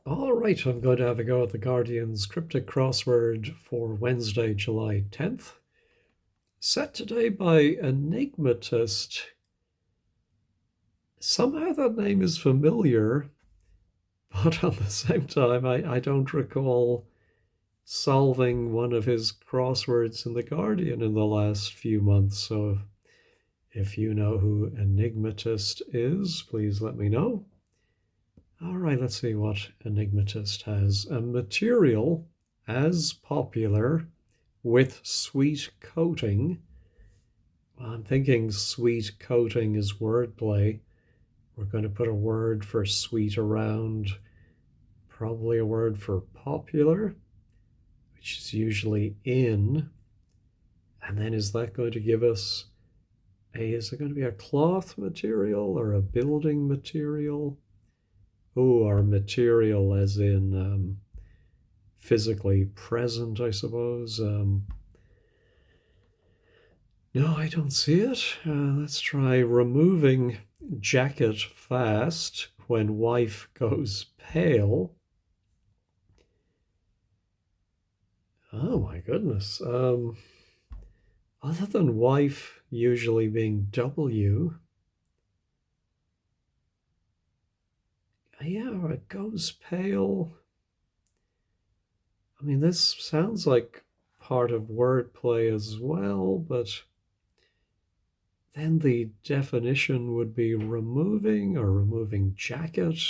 All right, I'm going to have a go at the Guardian's Cryptic Crossword for Wednesday, July 10th. Set today by Enigmatist. Somehow that name is familiar, but at the same time, I don't recall solving one of his crosswords in the Guardian in the last few months. So if you know who Enigmatist is, please let me know. All right, let's see what Enigmatist has. A material as popular with sweet coating. Well, I'm thinking sweet coating is wordplay. We're going to put a word for sweet around, probably a word for popular, which is usually in. And then is that going to give us is it going to be a cloth material or a building material? Oh, our material as in physically present, I suppose. No, I don't see it. Let's try removing jacket fast when wife goes pale. Oh my goodness. Other than wife usually being W, yeah, it goes pale. I mean, this sounds like part of wordplay as well, but then the definition would be removing or removing jacket.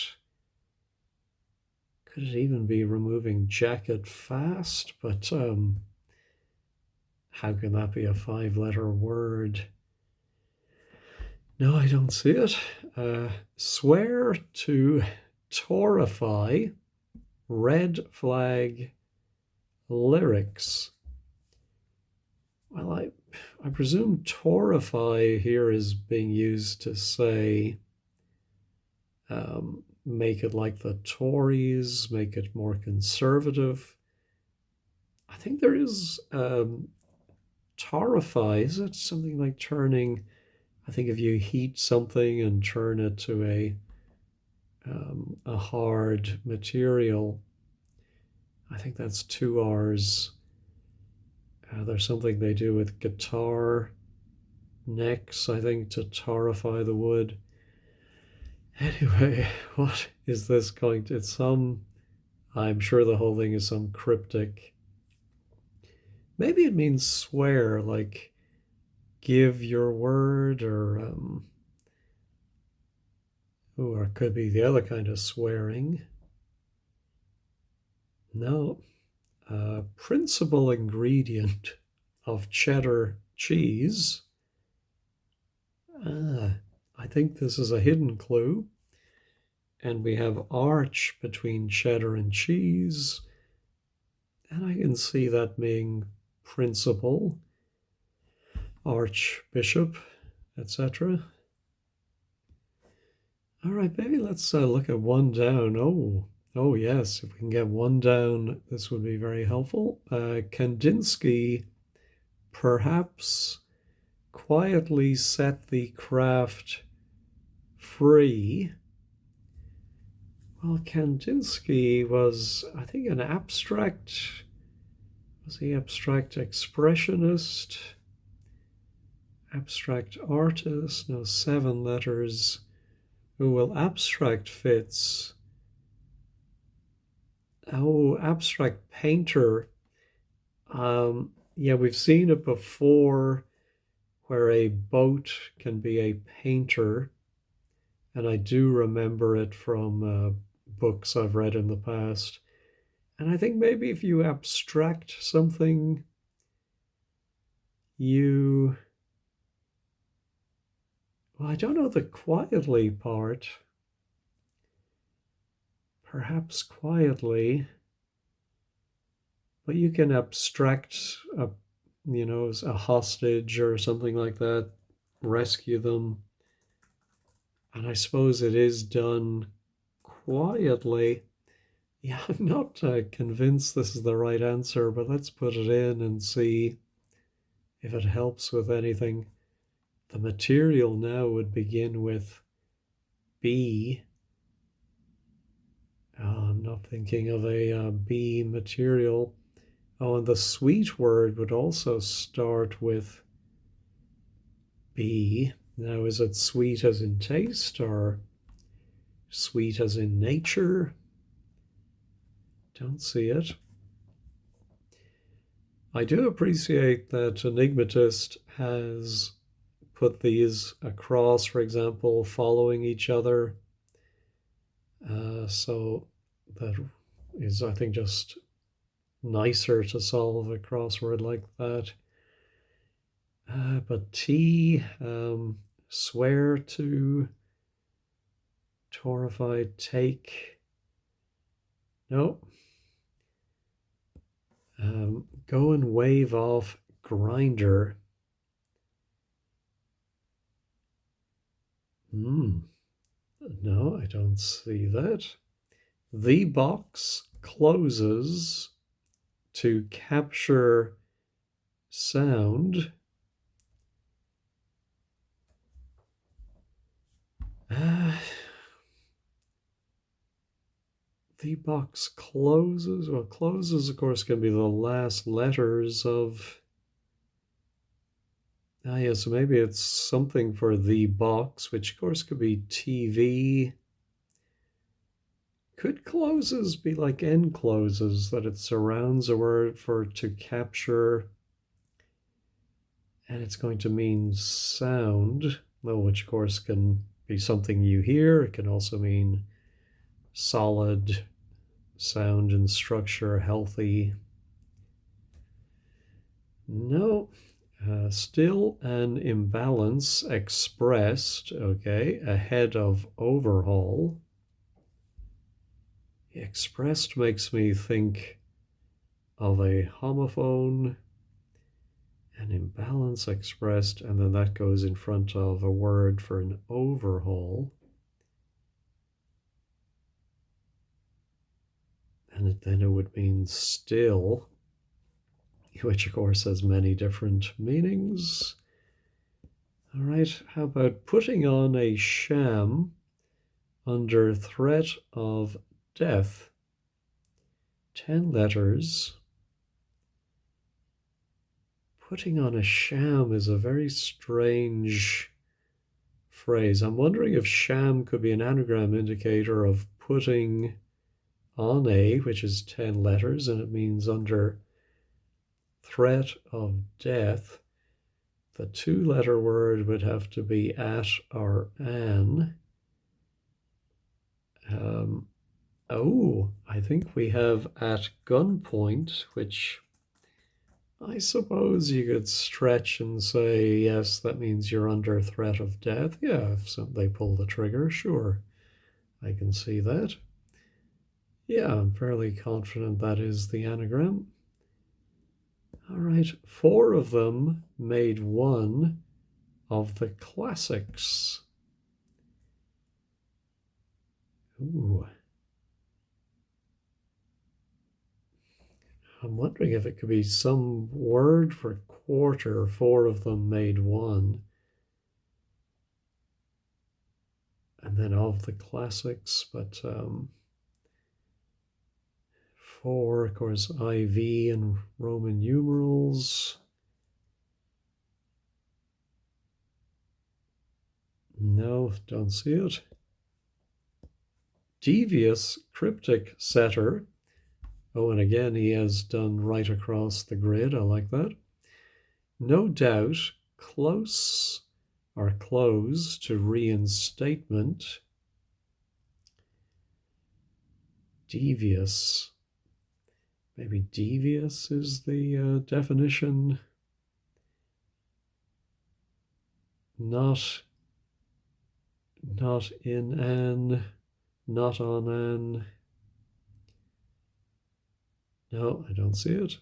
Could it even be removing jacket fast? But how can that be a 5-letter word? No, I don't see it. Swear to torify red flag lyrics. Well, I presume torify here is being used to say make it like the Tories, make it more conservative. I think there is torify. Is it something like turning? I think if you heat something and turn it to a hard material, I think that's two R's. There's something they do with guitar necks, I think, to torify the wood. Anyway, what is this going to? It's some, I'm sure the whole thing is some cryptic. Maybe it means swear, like give your word, or it could be the other kind of swearing. No, principal ingredient of cheddar cheese. I think this is a hidden clue. And we have arch between cheddar and cheese. And I can see that being principal, archbishop, etc. All right, maybe let's look at one down. Oh yes, if we can get one down, this would be very helpful. Kandinsky perhaps quietly set the craft free. Well, Kandinsky was, I think, an abstract, was he abstract expressionist, abstract artist? No, 7 letters. Oh, well, abstract fits. Oh, abstract painter. Yeah, we've seen it before where a boat can be a painter. And I do remember it from books I've read in the past. And I think maybe if you abstract something, well, I don't know the quietly part. Perhaps quietly, but you can abstract a hostage or something like that, rescue them. And I suppose it is done quietly. Yeah, I'm not convinced this is the right answer, but let's put it in and see if it helps with anything. The material now would begin with B. I'm not thinking of a B material. Oh, and the sweet word would also start with B. Now, is it sweet as in taste or sweet as in nature? Don't see it. I do appreciate that Enigmatist has put these across, for example, following each other. So that is, I think, just nicer to solve a crossword like that. But T, swear to, torrified, take. No. Go and wave off grinder. No, I don't see that. The box closes to capture sound. The box closes. Well, closes, of course, can be the last letters of. Yeah, so maybe it's something for the box, which of course could be TV. Could closes be like encloses, that it surrounds a word for to capture, and it's going to mean sound, which of course can be something you hear. It can also mean solid, sound and structure, healthy. No, still an imbalance expressed, okay, ahead of overhaul. Expressed makes me think of a homophone, an imbalance expressed, and then that goes in front of a word for an overhaul. And then it would mean still, which of course has many different meanings. All right, how about putting on a sham under threat of death? 10 letters. Putting on a sham is a very strange phrase. I'm wondering if sham could be an anagram indicator of putting on a, which is 10 letters, and it means under threat of death. The 2-letter word would have to be at or an. I think we have at gunpoint, which I suppose you could stretch and say, yes, that means you're under threat of death. Yeah, if they pull the trigger, sure, I can see that. Yeah, I'm fairly confident that is the anagram. All right, 4 of them made one of the classics. Ooh. I'm wondering if it could be some word for quarter. 4 of them made one. And then of the classics, but 4, of course, IV and Roman numerals. No, don't see it. Devious cryptic setter. Oh, and again, he has done right across the grid. I like that. No doubt, close or close to reinstatement. Devious. Maybe devious is the definition. Not in an, not on an. No, I don't see it.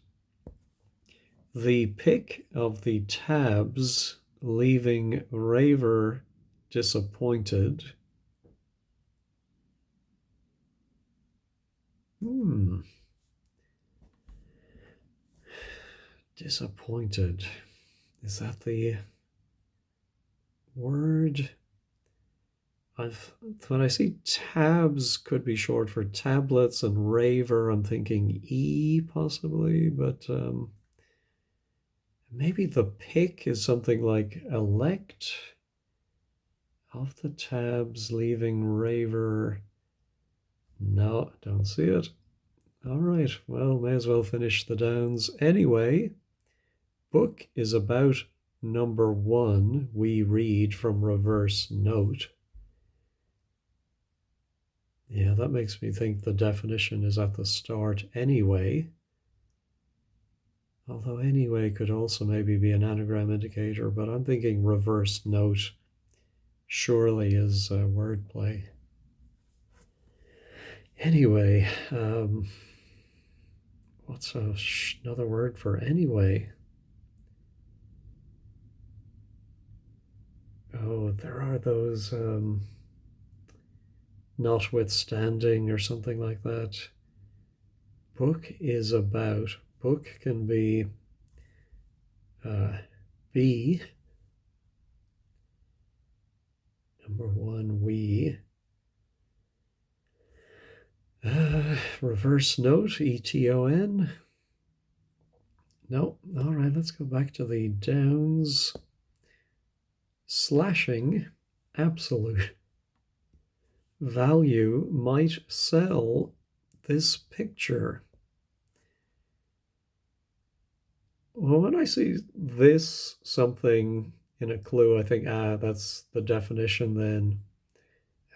The pick of the tabs, leaving Raver disappointed. Disappointed. Is that the word? I've when I see tabs could be short for tablets and raver, I'm thinking E possibly, but maybe the pick is something like elect of the tabs leaving raver. No, don't see it. All right, well, may as well finish the downs anyway. Book is about number one. We read from reverse note. Yeah, that makes me think the definition is at the start anyway. Although anyway could also maybe be an anagram indicator, but I'm thinking reverse note surely is wordplay. Anyway, what's another word for anyway? Oh, there are those notwithstanding or something like that. Book is about. Book can be be. Number one, we. Reverse note, ETON. No, all right, let's go back to the downs. Slashing, absolute. Value might sell this picture. Well, when I see this something in a clue, I think, that's the definition then.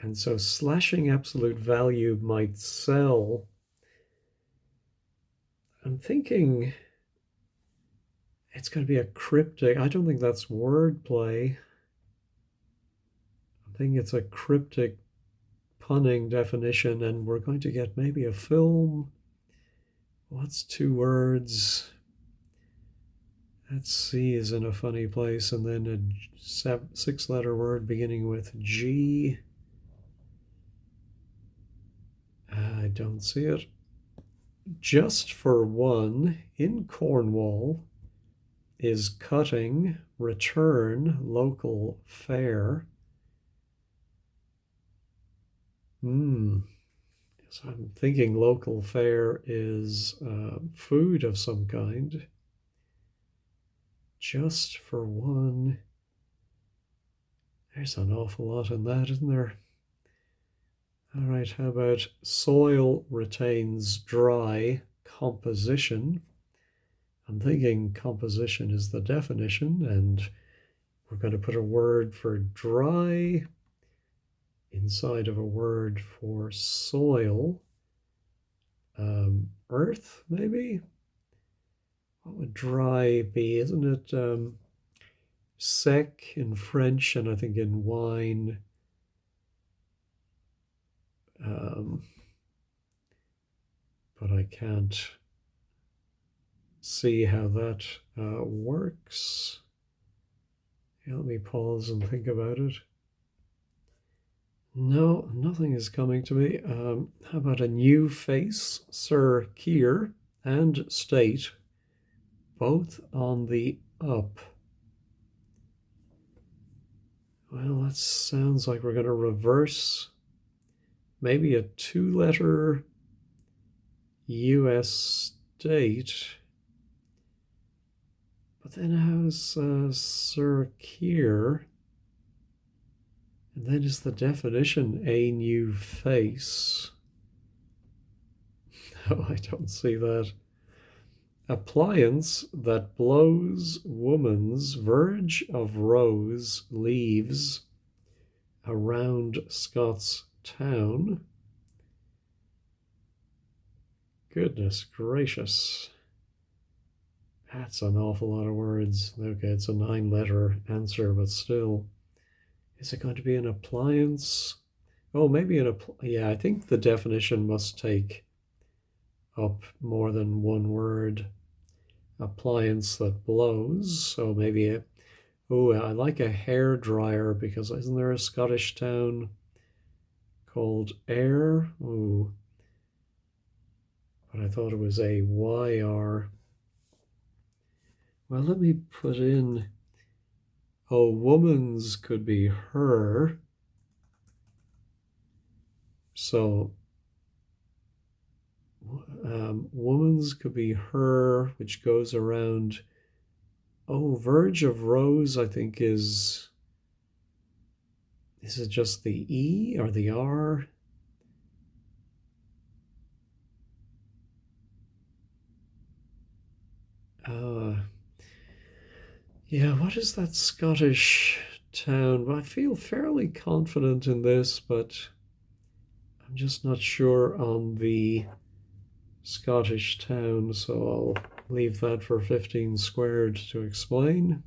And so slashing absolute value might sell. I'm thinking it's going to be a cryptic. I don't think that's wordplay. I think it's a cryptic punning definition, and we're going to get maybe a film. What's two words? That C is in a funny place, and then a six-letter word beginning with G. I don't see it. Just for one in Cornwall is cutting, return, local fare. So I'm thinking local fare is food of some kind. Just for one. There's an awful lot in that, isn't there? All right, how about soil retains dry composition? I'm thinking composition is the definition, and we're going to put a word for dry inside of a word for soil. Earth, maybe? What would dry be? Isn't it sec in French, and I think in wine? But I can't see how that works. Yeah, let me pause and think about it. No, nothing is coming to me. How about a new face, Sir Keir and State, both on the up? Well, that sounds like we're going to reverse maybe a two-letter US state. But then how's Sir Keir? And then is the definition a new face? No, I don't see that. Appliance that blows woman's verge of rose leaves around Scots town. Goodness gracious. That's an awful lot of words. Okay, it's a 9-letter answer, but still. Is it going to be an appliance? Oh, maybe yeah, I think the definition must take up more than one word. Appliance that blows. So maybe I like a hair dryer, because isn't there a Scottish town called Ayr? Ooh. But I thought it was a YR. Well, let me put in, woman's could be her. So woman's could be her, which goes around. Oh, verge of rose, I think is it just the E or the R? Uh, yeah, what is that Scottish town? Well, I feel fairly confident in this, but I'm just not sure on the Scottish town, so I'll leave that for 15 squared to explain.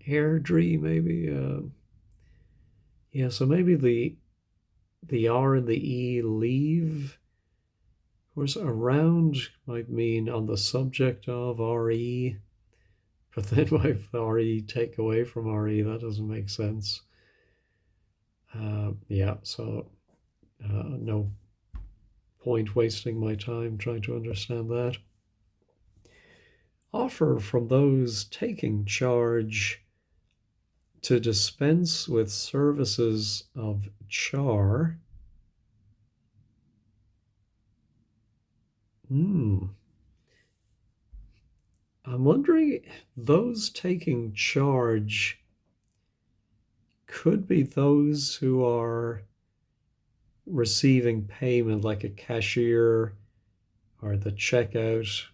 Airdrie, maybe. Yeah, so maybe the R and the E leave. Of course, around might mean on the subject of RE, but then if RE take away from RE, that doesn't make sense. Yeah, so no point wasting my time trying to understand that. Offer from those taking charge to dispense with services of char. Hmm. I'm wondering, those taking charge could be those who are receiving payment, like a cashier or the checkout.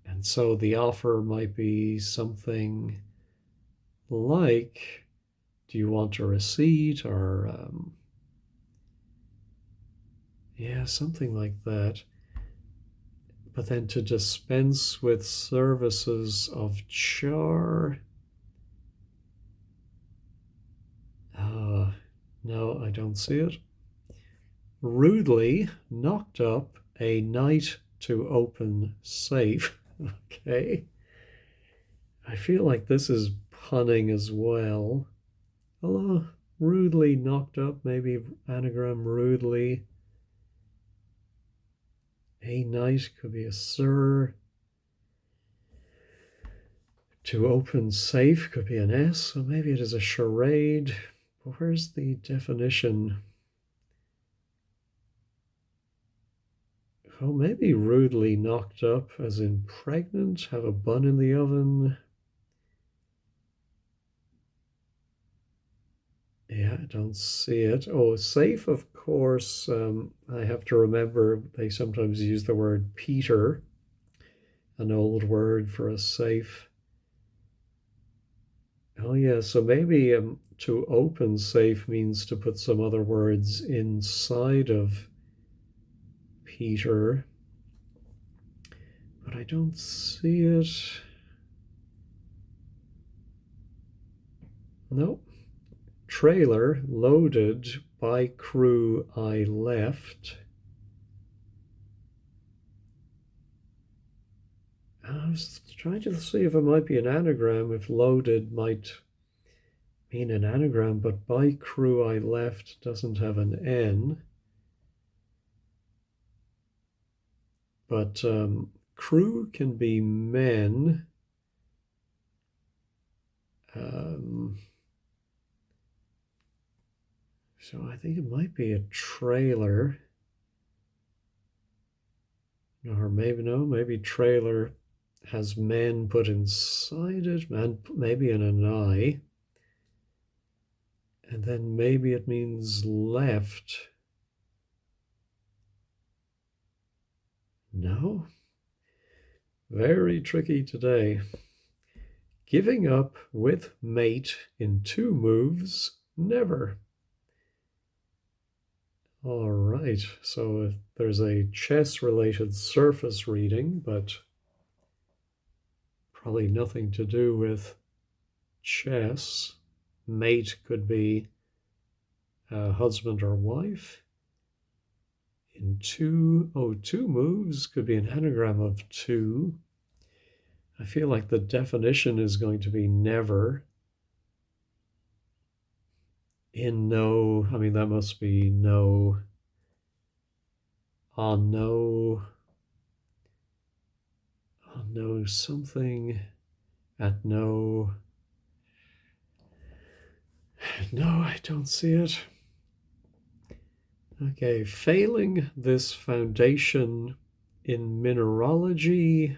And so the offer might be something like, do you want a receipt? Or, yeah, something like that. But then to dispense with services of char. Uh, no, I don't see it. Rudely knocked up a knight to open safe. Okay. I feel like this is punning as well. Although rudely knocked up, maybe anagram rudely. A knight could be a sir. To open safe could be an S, so maybe it is a charade. But where's the definition? Oh, maybe rudely knocked up, as in pregnant, have a bun in the oven. Yeah, I don't see it. Oh, safe, of course. I have to remember they sometimes use the word Peter, an old word for a safe. Oh, yeah, so maybe to open safe means to put some other words inside of Peter, but I don't see it. No. Trailer loaded by crew I left. I was trying to see if it might be an anagram, if loaded might mean an anagram, but by crew I left doesn't have an N. But crew can be men. Um, so I think it might be a trailer. Or maybe no, maybe trailer has men put inside it, and maybe an I. And then maybe it means left. No? Very tricky today. Giving up with mate in 2 moves, never. All right, so there's a chess-related surface reading, but probably nothing to do with chess. Mate could be husband or wife. In 2 moves could be an anagram of 2. I feel like the definition is going to be never. In no, I mean, that must be no, on no, on no something, at no. No, I don't see it. Okay, failing this foundation in mineralogy,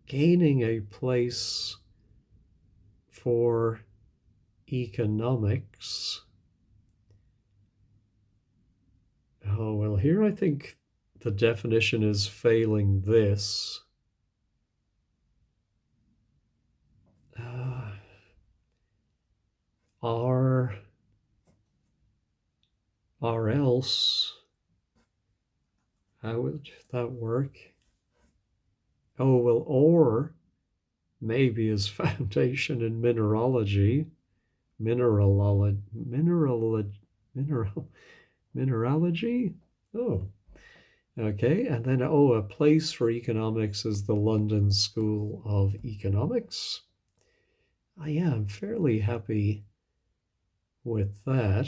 gaining a place for economics. Oh, well, here I think the definition is failing this. Uh, or else, how would that work? Oh, well, or maybe is foundation in mineralogy, mineral, mineralogy. Oh, okay. And then, oh, a place for economics is the London School of Economics. Yeah, I'm fairly happy with that.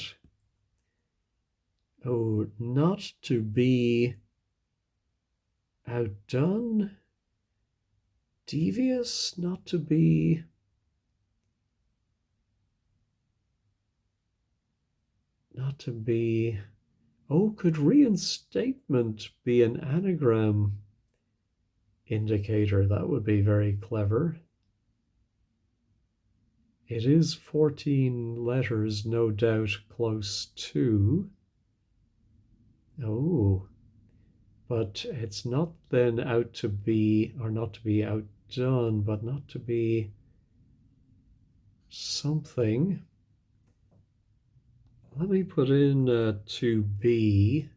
Oh, not to be outdone, devious, not to be, not to be. Oh, could reinstatement be an anagram indicator? That would be very clever. It is 14 letters, no doubt close to. Oh, but it's not then out to be, or not to be outdone, but not to be something. Let me put in to be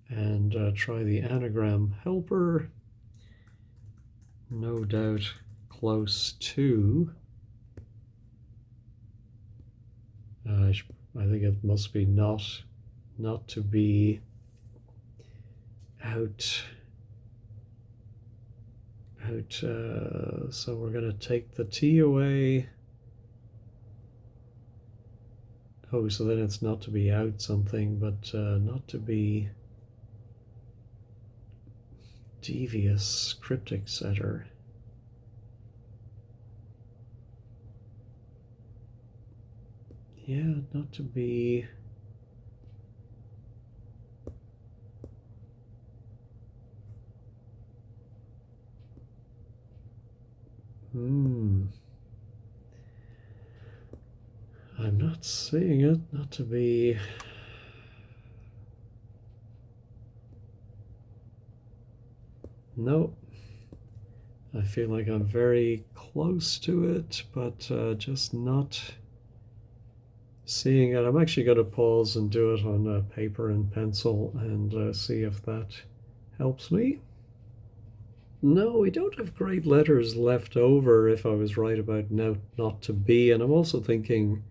and try the anagram helper. No doubt close to. I think it must be not to be out. So we're going to take the T away. Oh, so then it's not to be out something, but not to be devious, cryptic setter. Yeah, not to be. I'm not seeing it. Not to be. Nope. I feel like I'm very close to it, but just not seeing it. I'm actually going to pause and do it on paper and pencil and see if that helps me. No, we don't have great letters left over if I was right about not to be. And I'm also thinking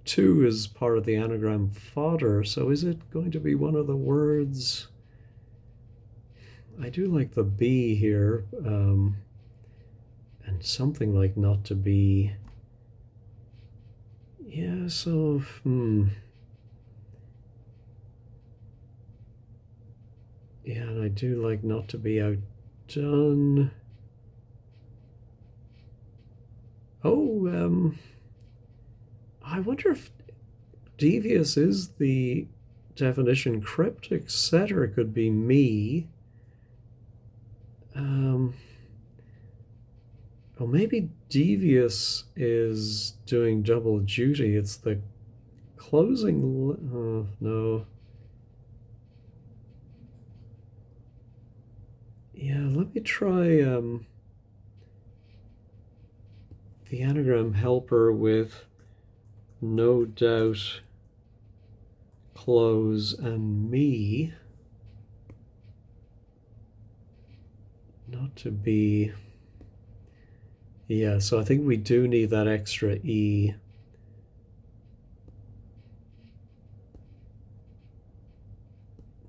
two is part of the anagram fodder. So is it going to be one of the words? I do like the be here. And something like not to be. Yeah, so, Yeah, and I do like not to be outdone. Oh, I wonder if devious is the definition. Cryptic setter could be me. Well, maybe devious is doing double duty. It's the closing. Oh, no. Yeah, let me try the anagram helper with no doubt, close, and me. Not to be. Yeah, so I think we do need that extra E.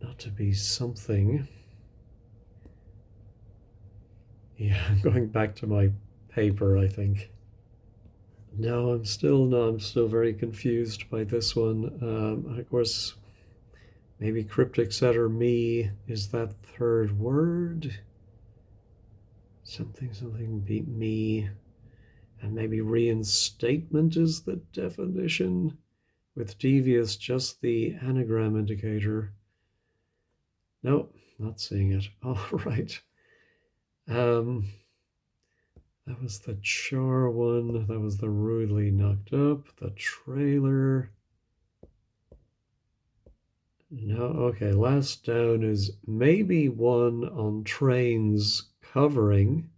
Not to be something. Yeah, I'm going back to my paper, I think. No, I'm still very confused by this one. Of course, maybe cryptic setter me is that third word. Something beat me. And maybe reinstatement is the definition. With devious, just the anagram indicator. No, not seeing it. All right. Um, that was the char one. That was the rudely knocked up. The trailer. No, okay. Last down is maybe one on trains covering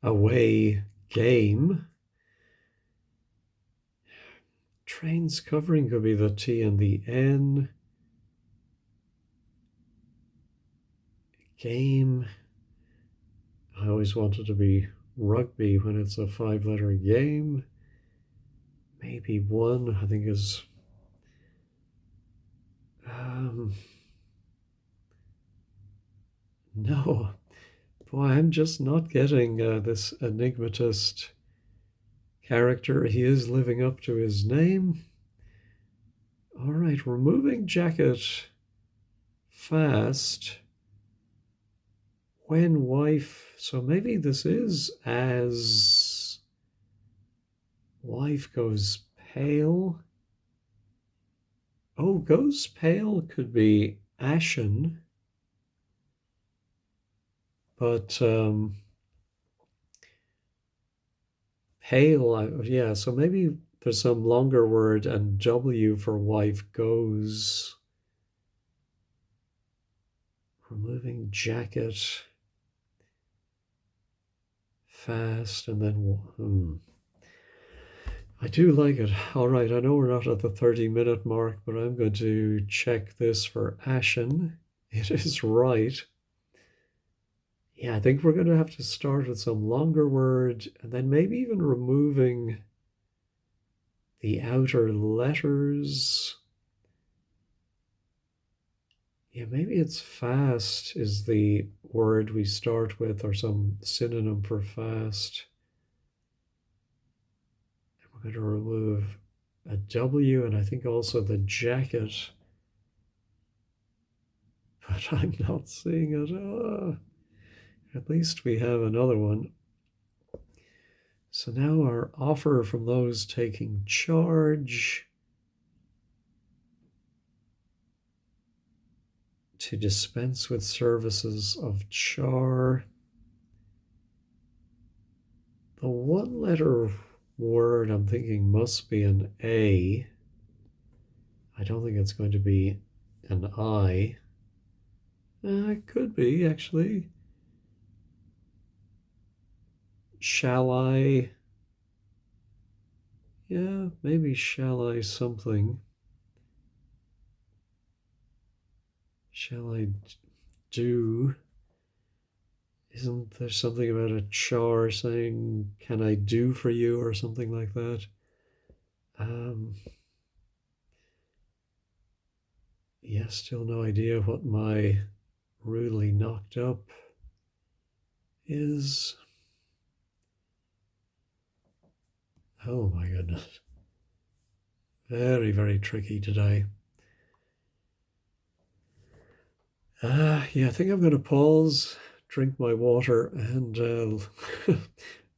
away game. Trains covering could be the T and the N. Game. I always wanted to be rugby when it's a 5-letter game. Maybe one, I think, is. No. Boy, I'm just not getting this Enigmatist character. He is living up to his name. All right, removing jacket fast. When wife. So maybe this is as wife goes pale. Oh, goes pale could be ashen, but pale, yeah, so maybe there's some longer word and W for wife goes. Removing jacket fast and then I do like it. All right, I know we're not at the 30-minute mark, but I'm going to check this for ashen. It is right. Yeah, I think we're going to have to start with some longer word and then maybe even removing the outer letters. Yeah, maybe it's fast is the word we start with or some synonym for fast. And we're going to remove a W and I think also the jacket. But I'm not seeing it. At least we have another one. So now our offer from those taking charge to dispense with services of char. The one-letter word I'm thinking must be an A. I don't think it's going to be an I. It could be, actually. Shall I? Yeah, maybe shall I something. Shall I do? Isn't there something about a char saying, can I do for you or something like that? Yeah, still no idea what my rudely knocked up is. Oh my goodness. Very, very tricky today. Yeah, I think I'm going to pause, drink my water, and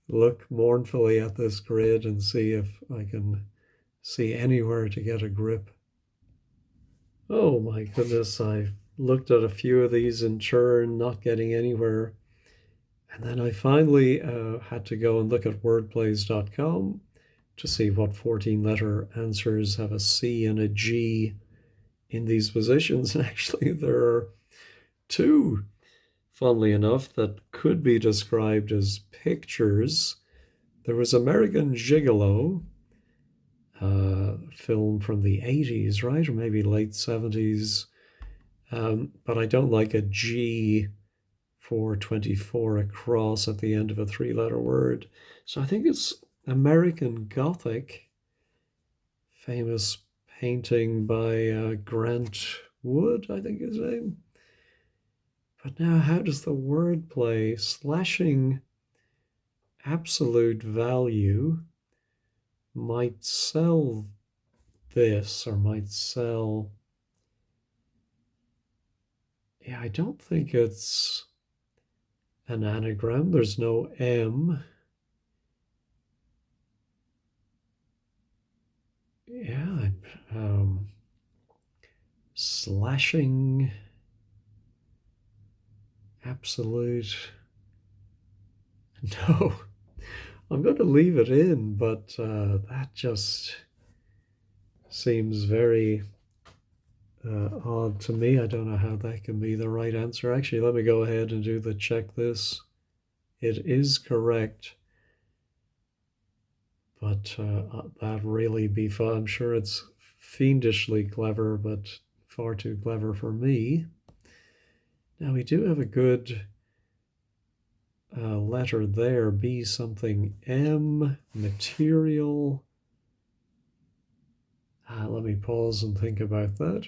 look mournfully at this grid and see if I can see anywhere to get a grip. Oh my goodness, I looked at a few of these in turn, not getting anywhere. And then I finally had to go and look at wordplays.com to see what 14-letter answers have a C and a G in these positions. And actually, there are two, funnily enough, that could be described as pictures. There was American Gigolo, film from the 80s, right? Or maybe late 70s. But I don't like a G for 24 across at the end of a 3-letter word. So I think it's American Gothic, famous painting by Grant Wood, I think his name. But now, how does the word play? Slashing absolute value might sell this or might sell. Yeah, I don't think it's an anagram. There's no M. Yeah, Um, slashing, absolute. No, I'm going to leave it in, but that just seems very odd to me. I don't know how that can be the right answer. Actually, let me go ahead and do the check this. It is correct, but that really be fun. I'm sure it's fiendishly clever, but far too clever for me. Now, we do have a good letter there, B something M, material. Let me pause and think about that.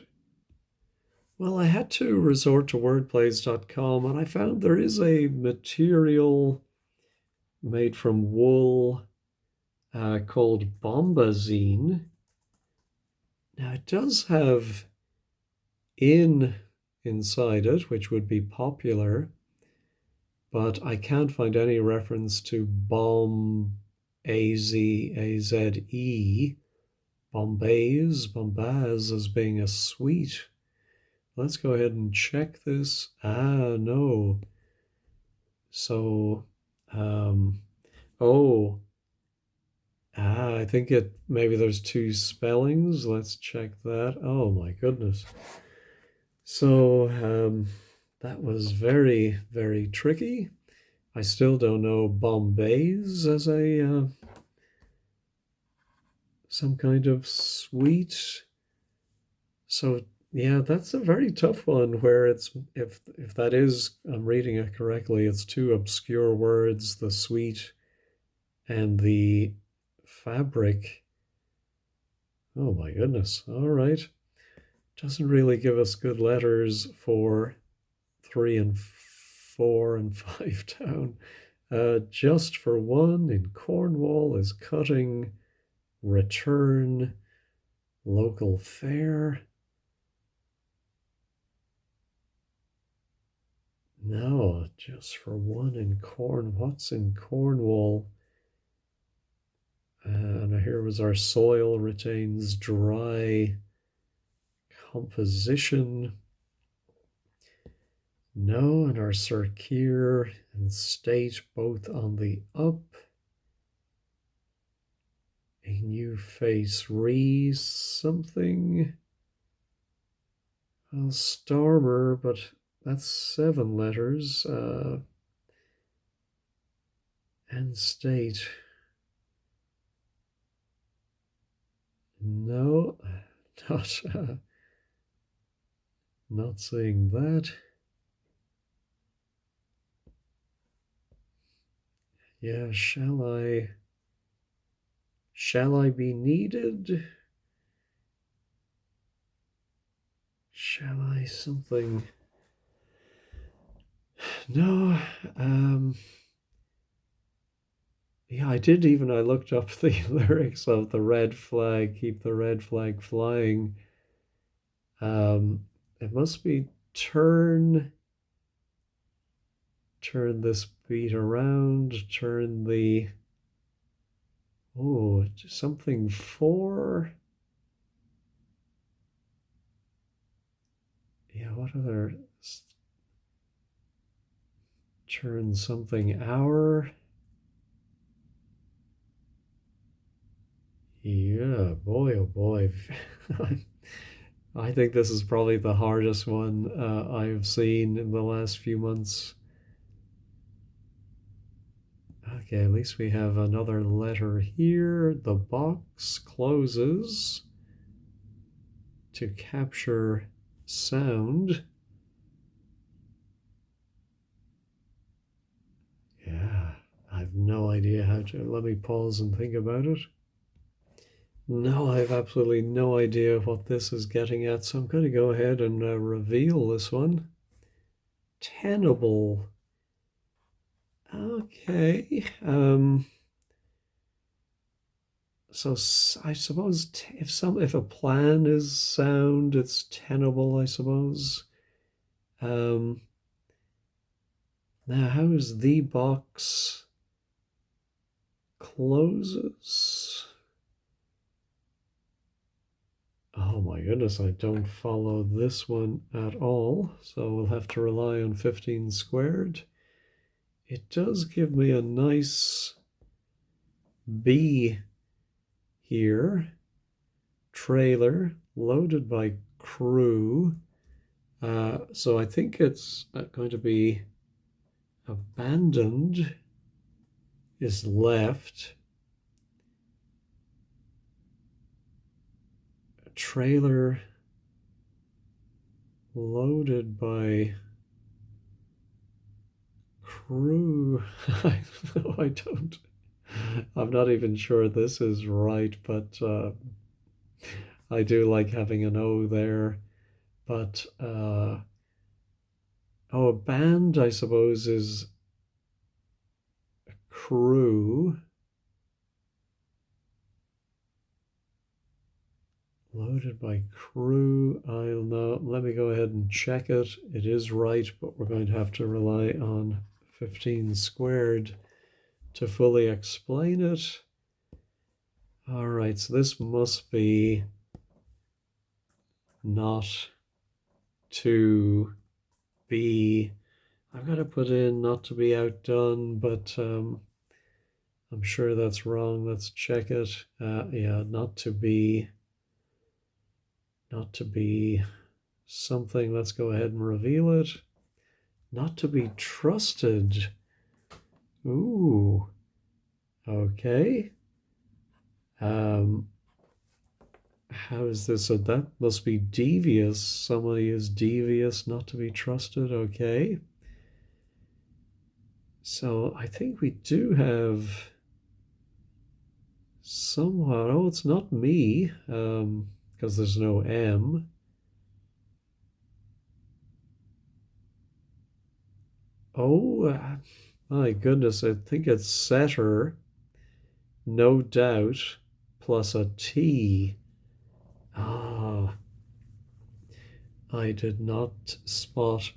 Well, I had to resort to wordplays.com and I found there is a material made from wool called bombazine. Now, it does have in inside it, which would be popular, but I can't find any reference to bomb, A-Z-A-Z-E, Bombaz as being a sweet. Let's go ahead and check this. No. So, um, oh, I think maybe there's two spellings. Let's check that. Oh my goodness. So, that was very, very tricky. I still don't know Bombays as a some kind of sweet. So yeah, that's a very tough one where it's if that is I'm reading it correctly, it's two obscure words, the sweet and the fabric. Oh my goodness. All right. Doesn't really give us good letters for 3 and 4 and 5 down. Just for one in Cornwall is cutting, return, local fair. No, just for one in What's in Cornwall? And here was our soil retains dry composition. No, and our circular and state both on the up. A new face something. Well, Starmer, but that's 7 letters. And state. No, not not seeing that. Yeah, shall I be needed? Shall I something? No, yeah, I looked up the lyrics of the red flag, keep the red flag flying. It must be turn this beat around, turn the, something for, yeah, what other, turn something hour. Yeah, boy, oh boy. I think this is probably the hardest one I've seen in the last few months. Okay, at least we have another letter here. The box closes to capture sound. Yeah, I have no idea how to. Let me pause and think about it. No, I have absolutely no idea what this is getting at, so I'm going to go ahead and reveal this one. Tenable. Okay. So I suppose if a plan is sound, it's tenable, I suppose. Um, Now, how is the box closes? Oh my goodness, I don't follow this one at all, so we'll have to rely on 15 squared. It does give me a nice B here. Trailer loaded by crew. So I think it's going to be abandoned is left. A trailer loaded by crew. No, I don't. I'm not even sure this is right, but I do like having an O there. But oh, a band, I suppose, is crew. Loaded by crew. I'll know. Let me go ahead and check it. It is right, but we're going to have to rely on 15 squared to fully explain it. All right, so this must be not to be. I've got to put in not to be outdone, but I'm sure that's wrong. Let's check it. Yeah, not to be something. Let's go ahead and reveal it. Not to be trusted. Ooh, okay. How is this? So that must be devious. Somebody is devious, not to be trusted. Okay. So I think we do have somewhat. Oh, it's not me, because there's no M. Oh, my goodness, I think it's setter, no doubt, plus a T. Ah, I did not spot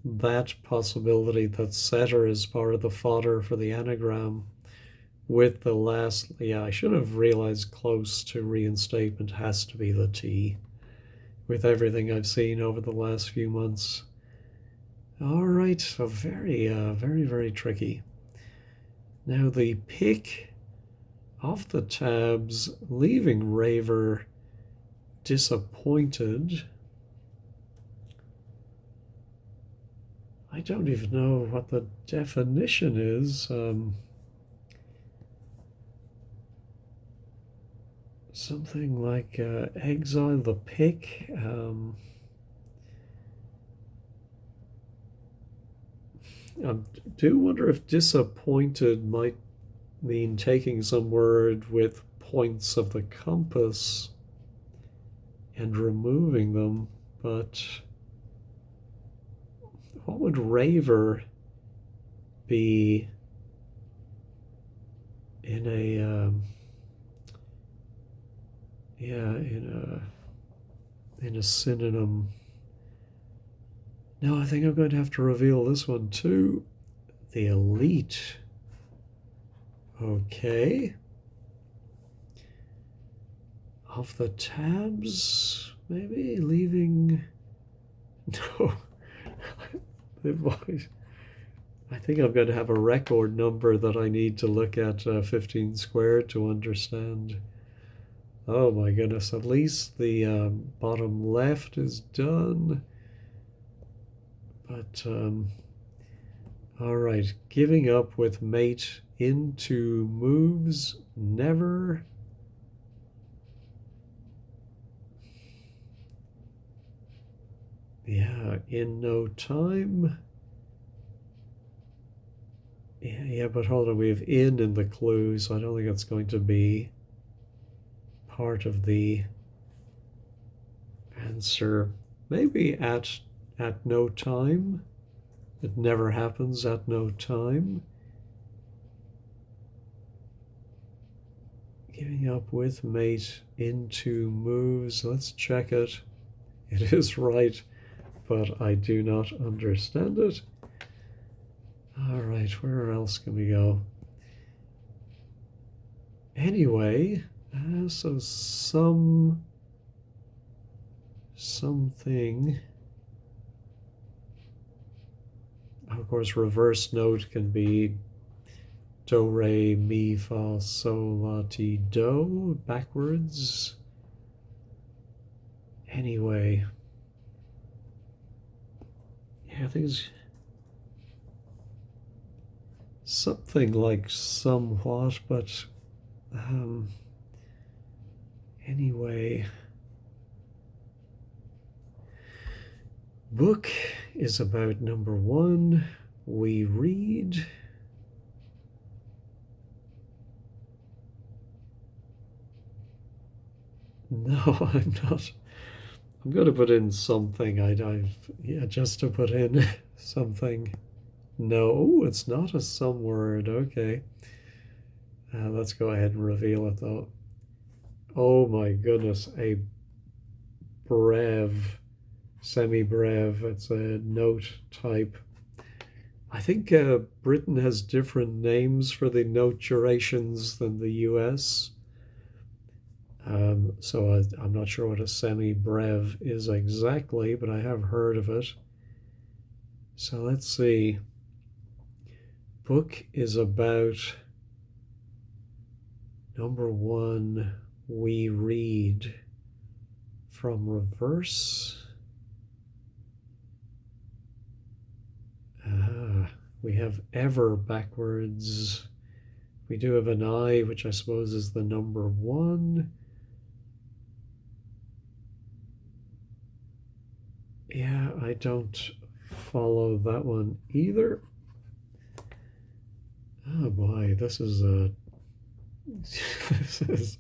that possibility that setter is part of the fodder for the anagram with the last. Yeah, I should have realized close to reinstatement has to be the T with everything I've seen over the last few months. All right, so very tricky. Now the pick off the tabs, leaving Raver disappointed. I don't even know what the definition is. Something like exile the pick. I do wonder if disappointed might mean taking some word with points of the compass and removing them, but what would raver be in a in a synonym? No, I think I'm going to have to reveal this one too. The elite. Okay. Off the tabs, maybe leaving. No. I think I'm going to have a record number that I need to look at 15 squared to understand. Oh my goodness, at least the bottom left is done. But, all right, giving up with mate into moves, never. Yeah, in no time. Yeah, but hold on, we have in the clue, so I don't think it's going to be part of the answer. Maybe at no time. It never happens at no time. Giving up with mate into moves. Let's check it. It is right, but I do not understand it. All right, where else can we go? Anyway, so some something. Of course, reverse note can be do, re, mi, fa, sol, la, ti, do, backwards. Anyway, yeah, I think it's something like somewhat, but um, anyway. Book is about number one. We read. No, I'm not. I'm going to put in something. Yeah, just to put in something. No, it's not a some word. Okay. Let's go ahead and reveal it though. Oh my goodness, a brev, semi-brev. It's a note type. I think Britain has different names for the note durations than the US. So I'm not sure what a semi-brev is exactly, but I have heard of it. So let's see. Book is about number one, we read from reverse. We have ever backwards. We do have an I, which I suppose is the number one. Yeah, I don't follow that one either. Oh boy, this is this is,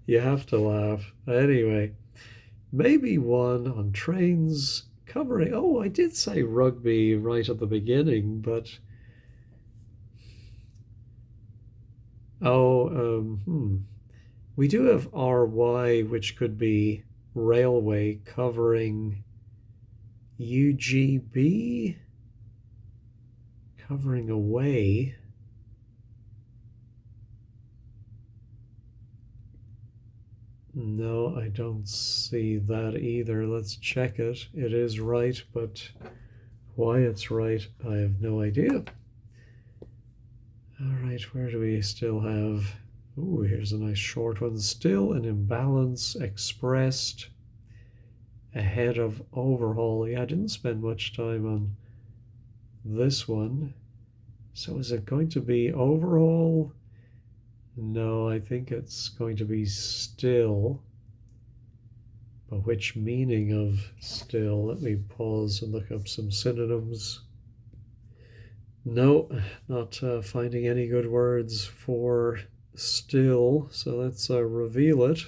you have to laugh. Anyway, maybe one on trains covering. Oh, I did say rugby right at the beginning, but we do have RY, which could be railway covering UGB, covering away. No, I don't see that either. Let's check it. It is right, but why it's right, I have no idea. All right, where do we still have? Oh, here's a nice short one. Still an imbalance expressed ahead of overhaul. Yeah, I didn't spend much time on this one. So is it going to be overhaul? No, I think it's going to be still. But which meaning of still? Let me pause and look up some synonyms. No, not finding any good words for still. So let's reveal it.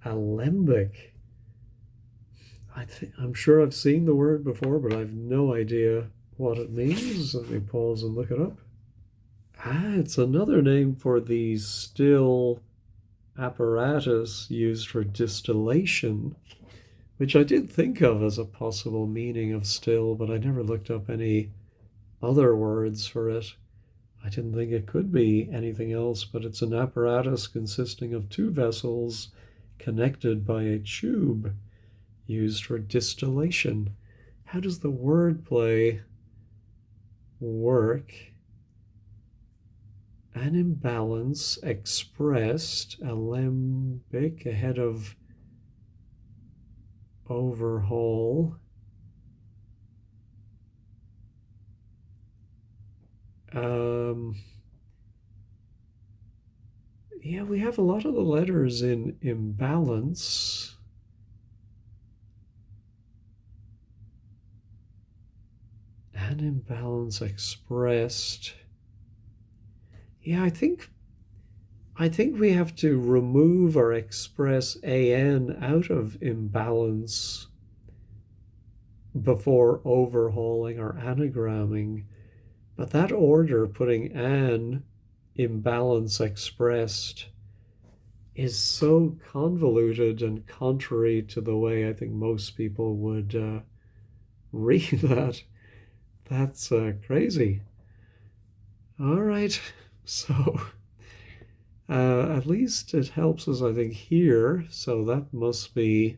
Alembic. I'm sure I've seen the word before, but I've no idea what it means. Let me pause and look it up. It's another name for the still apparatus used for distillation, which I did think of as a possible meaning of still, but I never looked up any other words for it. I didn't think it could be anything else, but it's an apparatus consisting of two vessels connected by a tube used for distillation. How does the wordplay work? An imbalance expressed, alembic, ahead of overhaul. Yeah, we have a lot of the letters in imbalance. An imbalance expressed. Yeah, I think we have to remove or express an out of imbalance before overhauling or anagramming. But that order, putting an imbalance expressed, is so convoluted and contrary to the way I think most people would read that. That's crazy. All right, so at least it helps us, I think, here. So that must be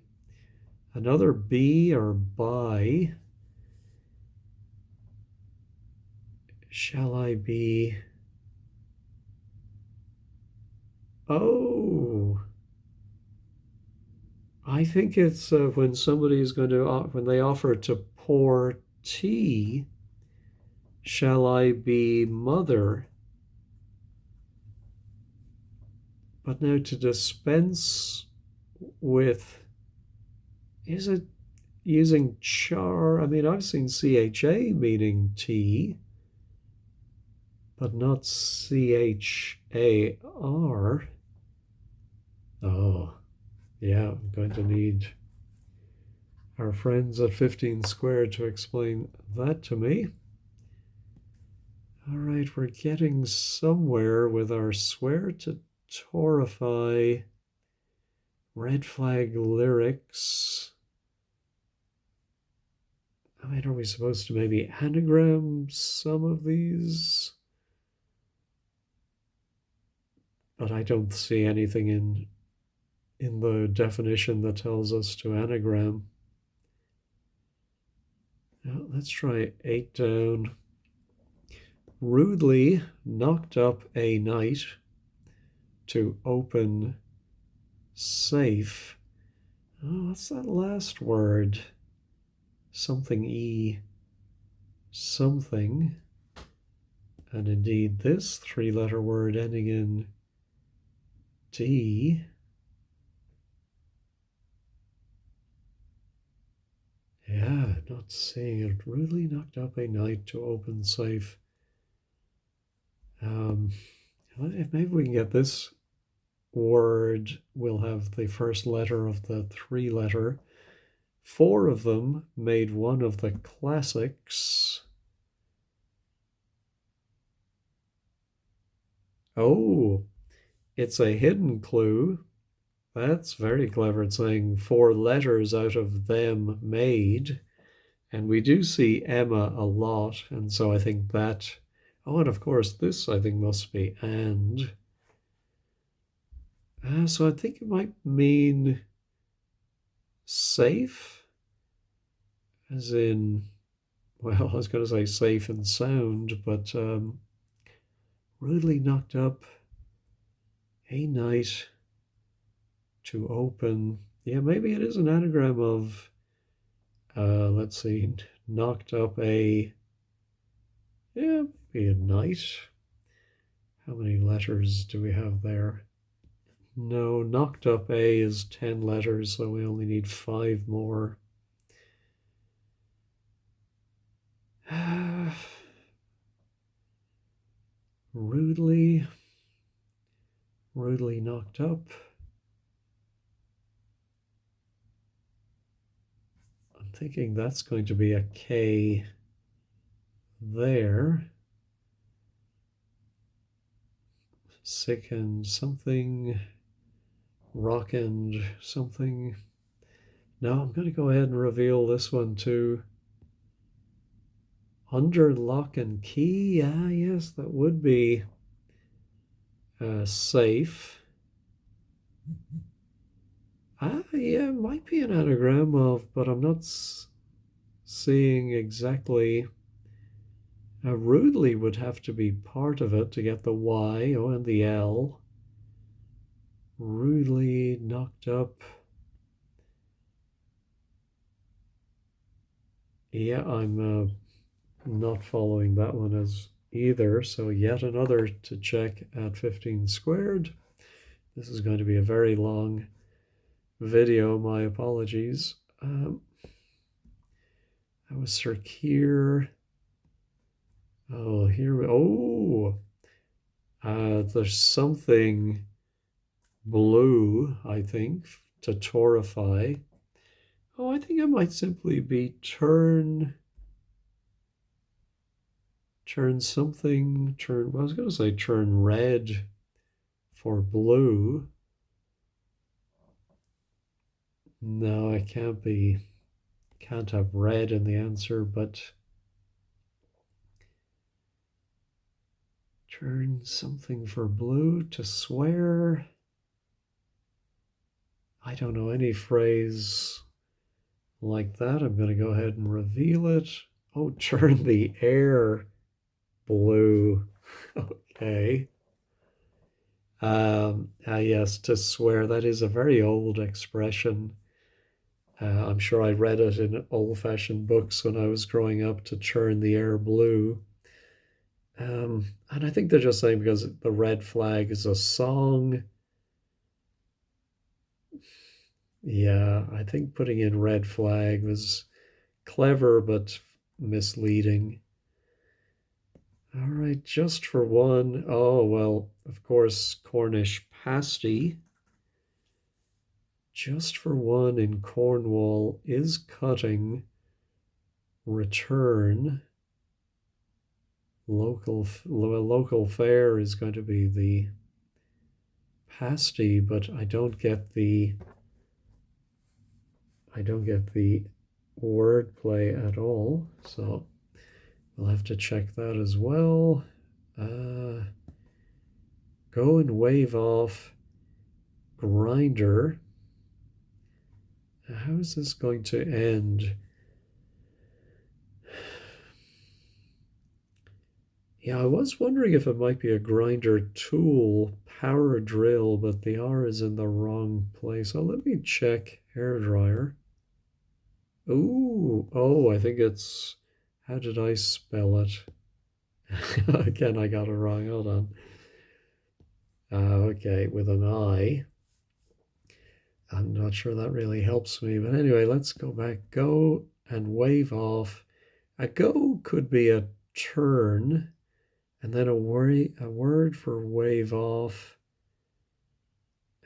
Another B or by. Shall I be? Oh, I think it's when somebody's going to, when they offer to pour tea, shall I be mother? But now to dispense with, is it using char? I mean, I've seen CHA meaning tea, but not CHAR. Oh, yeah, I'm going to need our friends at 15 Squared to explain that to me. All right, we're getting somewhere with our swear to torify red flag lyrics. I mean, are we supposed to maybe anagram some of these? But I don't see anything in the definition that tells us to anagram. Now, let's try 8 down. Rudely knocked up a knight to open safe. Oh, what's that last word? Something E something. And indeed, this 3-letter word ending in D. Yeah, not seeing it. Rudely knocked up a knight to open safe. If maybe we can get this word, we'll have the first letter of the 3-letter. 4 of them made one of the classics. Oh, it's a hidden clue. That's very clever. It's saying 4 letters out of them made. And we do see Emma a lot. And so I think that, oh, and of course, this I think must be and. So I think it might mean safe, as in, well, I was going to say safe and sound, but rudely knocked up a knight to open. Yeah, maybe it is an anagram of, let's see, knocked up a, yeah, maybe a knight. How many letters do we have there? No, knocked up A is 10 letters, so we only need 5 more. Rudely knocked up. I'm thinking that's going to be a K there. Sickened something, rockened something. Now I'm going to go ahead and reveal this one too. Under lock and key. Ah, yes, that would be safe. Ah, yeah, might be an anagram of, but I'm not seeing exactly. Rudely would have to be part of it to get the Y, oh, and the L. Rudely knocked up. Yeah, I'm not following that one as either. So yet another to check at 15 Squared. This is going to be a very long video. My apologies. That was Sir Keir. Oh, here we, oh, there's something blue, I think, to torify. Oh, I think it might simply be turn something, I was going to say turn red for blue. No, it can't be, can't have red in the answer, but turn something for blue to swear. I don't know any phrase like that. I'm going to go ahead and reveal it. Oh, turn the air blue. Okay. Yes, to swear, that is a very old expression. I'm sure I read it in old-fashioned books when I was growing up to turn the air blue. And I think they're just saying because the red flag is a song. Yeah, I think putting in red flag was clever but misleading. All right, just for one. Oh, well, of course, Cornish pasty. Just for one in Cornwall is cutting. Return. Local fare is going to be the pasty, but I don't get the wordplay at all. So we'll have to check that as well. Uh, Go and wave off grinder. How is this going to end? Yeah, I was wondering if it might be a grinder tool, power drill, but the R is in the wrong place. So let me check hair dryer. Ooh, oh, I think it's, how did I spell it? Again, I got it wrong. Hold on. Okay, with an I. I'm not sure that really helps me, but anyway, let's go back. Go and wave off. A go could be a turn, and then a word for wave off,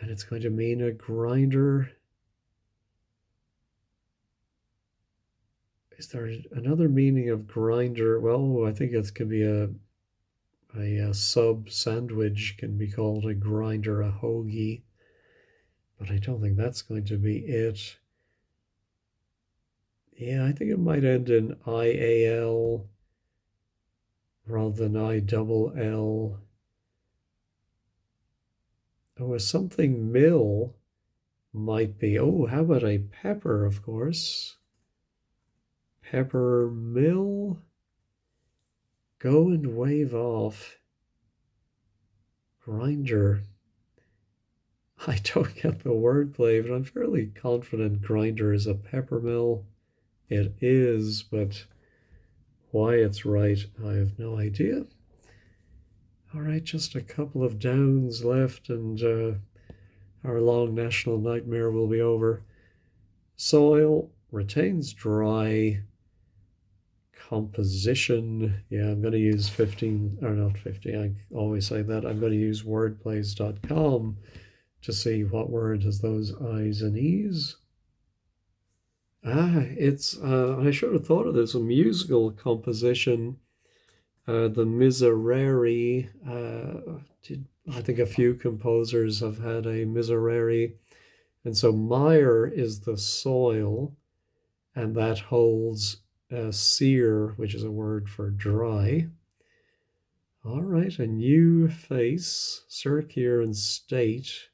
and it's going to mean a grinder. Is there another meaning of grinder? Well, I think it could be a sub sandwich can be called a grinder, a hoagie, but I don't think that's going to be it. Yeah, I think it might end in IAL rather than I double L. Oh, something mill might be. Oh, how about a pepper, of course? Pepper mill. Go and wave off. Grinder. I don't get the wordplay, but I'm fairly confident grinder is a pepper mill. It is, but why it's right, I have no idea. All right, just a couple of downs left, and our long national nightmare will be over. Soil retains dry. Composition. Yeah, I'm going to use 15, or not 50. I always say that. I'm going to use wordplays.com to see what word has those I's and E's. I should have thought of this, a musical composition. The Miserere, I think a few composers have had a Miserere. And so mire is the soil, and that holds sear, which is a word for dry. All right, a new face, circular and state,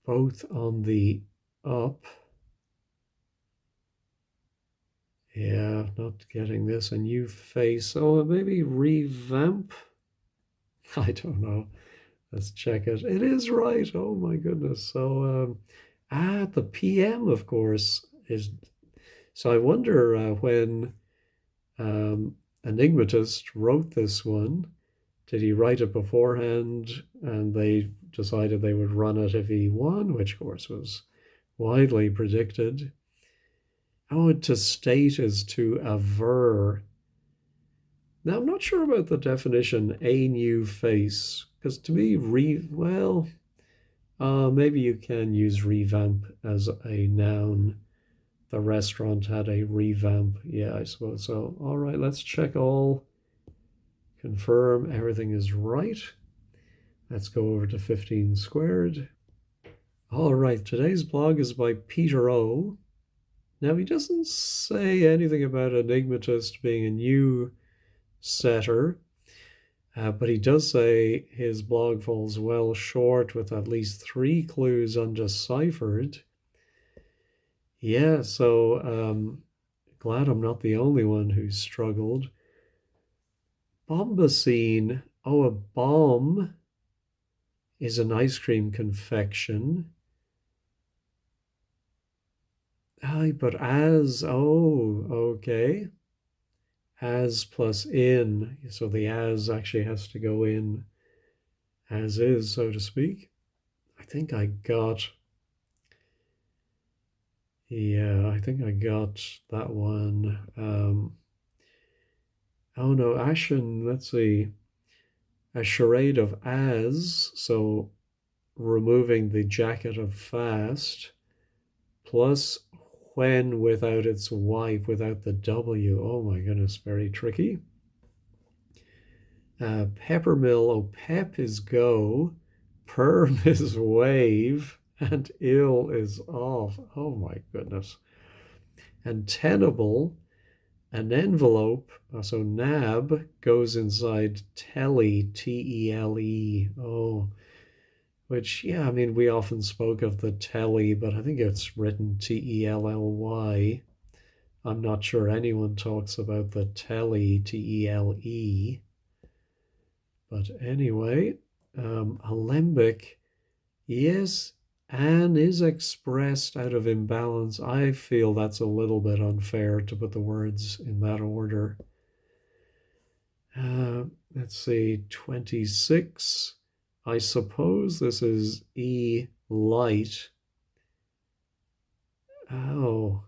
both on the up. Yeah, not getting this. A new face. Oh, maybe revamp? I don't know. Let's check it. It is right. Oh my goodness. So, the PM, of course, is. So I wonder when Enigmatist wrote this one, did he write it beforehand and they decided they would run it if he won, which of course was widely predicted. Oh, to state is to aver. Now, I'm not sure about the definition, a new face, because to me, maybe you can use revamp as a noun. The restaurant had a revamp. Yeah, I suppose so. All right, let's check all. Confirm everything is right. Let's go over to 15 squared. All right, today's blog is by Peter O. Now, he doesn't say anything about Enigmatist being a new setter, but he does say his blog falls well short with at least 3 clues undeciphered. Yeah, so glad I'm not the only one who struggled. Bombacine. Oh, a bomb is an ice cream confection. Aye, but as, oh, okay. As plus in. So the as actually has to go in as is, so to speak. I think I got, yeah, I think I got that one. Oh no, Ashen, let's see. A charade of as, so removing the jacket of fast, plus when without its wife, without the W. Oh my goodness, very tricky. Peppermill, oh, pep is go, perm is wave, and ill is off. Oh my goodness. And tenable, an envelope, so nab goes inside telly, Tele. Oh, which, yeah, I mean, we often spoke of the telly, but I think it's written Tely. I'm not sure anyone talks about the telly, Tele. But anyway, alembic, yes, and is expressed out of imbalance. I feel that's a little bit unfair to put the words in that order. Let's see, 26. I suppose this is E light. Oh,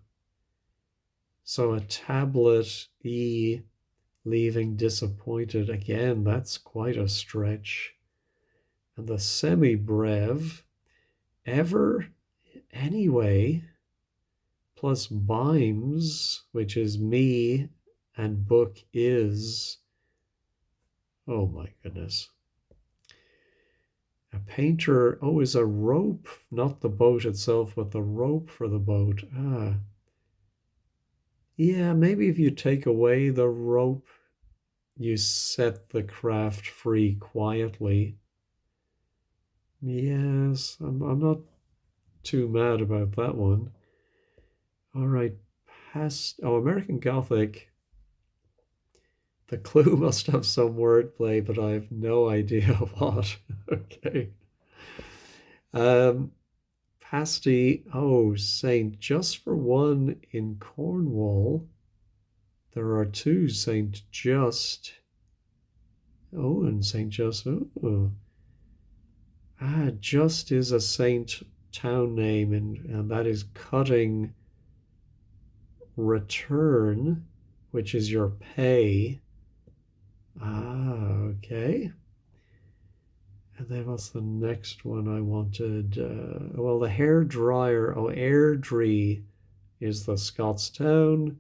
so a tablet E leaving disappointed. Again, that's quite a stretch. And the semi-brev, ever, anyway, plus bimes, which is me, and book is. Oh my goodness. A painter, oh, is a rope, not the boat itself, but the rope for the boat. Ah, yeah, maybe if you take away the rope, you set the craft free quietly. Yes, I'm not too mad about that one. All right, past. Oh, American Gothic. The clue must have some wordplay, but I have no idea what. Okay. Um, pasty. Oh, Saint Just for one in Cornwall. There are two Saint Just. Oh, and Saint Just. Oh, Just is a saint town name, and that is cutting return, which is your pay. Okay. And then what's the next one I wanted? Well, the hair dryer. Oh, Airdrie is the Scots town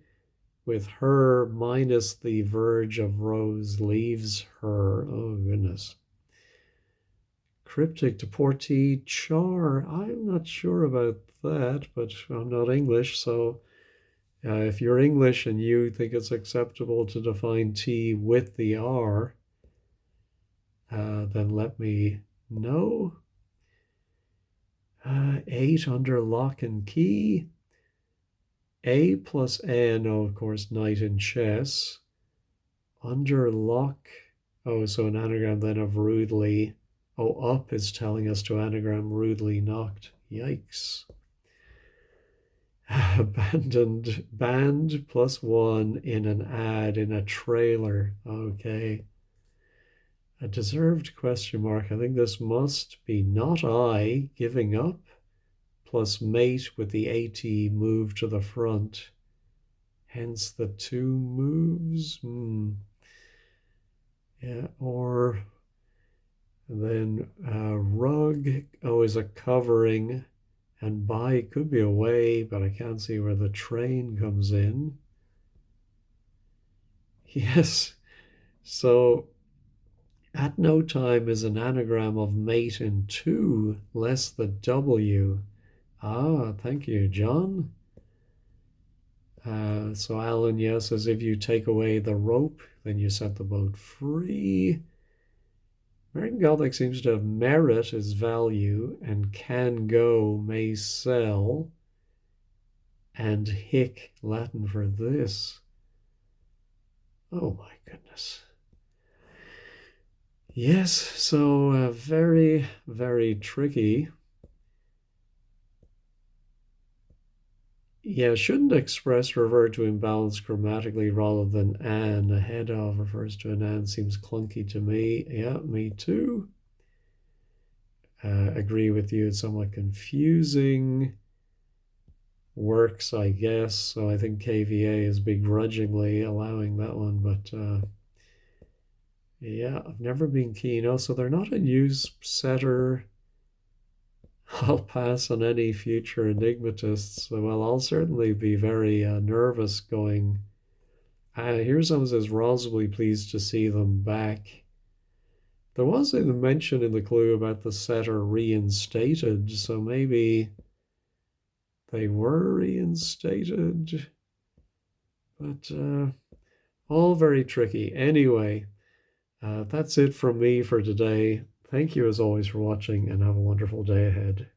with her minus the verge of rose leaves her. Oh, goodness. Cryptic deportee char. I'm not sure about that, but I'm not English. So if you're English and you think it's acceptable to define T with the R, then let me know. 8 under lock and key. A plus N, oh, of course, knight in chess. Under lock, oh, so an anagram then of rudely. Oh, up is telling us to anagram rudely knocked. Yikes. Abandoned band plus 1 in an ad in a trailer. Okay. A deserved question mark. I think this must be not I giving up plus mate with the AT move to the front. Hence the two moves. Yeah, or then rug. Oh, is a covering. And by could be away, but I can't see where the train comes in. Yes. So at no time is an anagram of mate in two less the W. Thank you, John. So Alan, yes, as if you take away the rope, then you set the boat free. American Gothic seems to have merit as value and can go, may sell. And hic, Latin for this. Oh my goodness. Yes, so very, very tricky. Yeah, shouldn't express refer to imbalance grammatically rather than an. Ahead of refers to an and seems clunky to me. Yeah, me too. Agree with you. It's somewhat confusing. Works, I guess. So I think KVA is begrudgingly allowing that one, but yeah, I've never been keen. Also, they're not a news setter. I'll pass on any future Enigmatists. Well, I'll certainly be very nervous going. Here's someone says, Roz will be pleased to see them back. There was a mention in the clue about the setter reinstated, so maybe they were reinstated. But all very tricky. Anyway, that's it from me for today. Thank you as always for watching and have a wonderful day ahead.